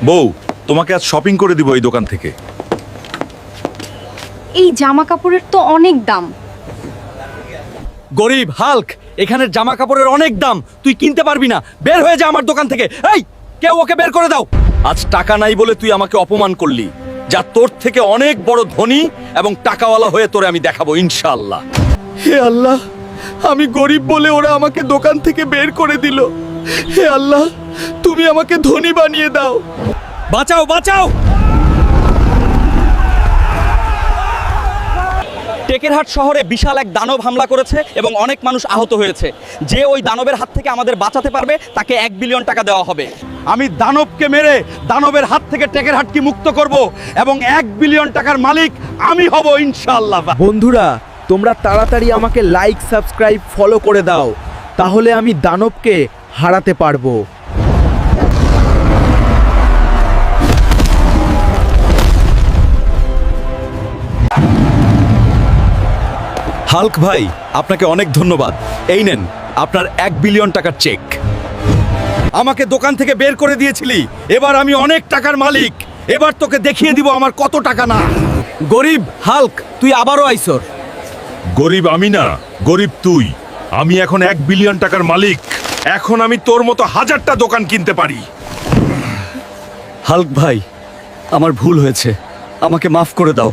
বউ, তোমাকে আজ শপিং করে দিব এই দোকান থেকে। এই জামা কাপড়ের তো অনেক দাম। গরিব হাল্ক, এখানের জামা কাপড়ের অনেক দাম, তুই কিনতে পারবি না, বের হয়ে যা আমার দোকান থেকে। এই, কেউ ওকে বের করে দাও। আজ টাকা নাই বলে তুই আমাকে অপমান করলি, যা তোর থেকে অনেক বড় ধনী এবং টাকাওয়ালা হয়ে তোরে আমি দেখাবো ইনশাআল্লাহ। হে আল্লাহ, আমি গরিব বলে ওরা আমাকে দোকান থেকে বের করে দিল। হে আল্লাহ, তুমি আমাকে ধনী বানিয়ে দাও। বাঁচাও, বাঁচাও। টেকেরহাট শহরে বিশাল এক দানব হামলা করেছে এবং অনেক মানুষ আহত হয়েছে। যে ওই দানবের হাত থেকে আমাদের বাঁচাতে পারবে তাকে 1 বিলিয়ন টাকা দেওয়া হবে। আমি দানবকে মেরে দানবের হাত থেকে টেকেরহাটকে মুক্ত করব এবং 1 বিলিয়ন টাকার মালিক আমি হব ইনশাআল্লাহ। বন্ধুরা, তোমরা তাড়াতাড়ি আমাকে লাইক, সাবস্ক্রাইব, ফলো করে দাও, তাহলে আমি দানবকে হারাতে পারবো। হাল্ক ভাই, আপনাকে অনেক ধন্যবাদ। এই নেন আপনার 1 বিলিয়ন টাকার চেক। আমাকে দোকান থেকে বের করে দিয়েছিলি, এবার আমি অনেক টাকার মালিক। এবার তোকে দেখিয়ে দিব আমার কত টাকা না। গরিব হাল্ক, তুই আবারও আইসর। গরিব আমি না, গরিব তুই। আমি এখন 1 বিলিয়ন টাকার মালিক। এখন আমি তোর মতো 1000টা দোকান কিনতে পারি। হাল্ক ভাই, আমার ভুল হয়েছে, আমাকে মাফ করে দাও।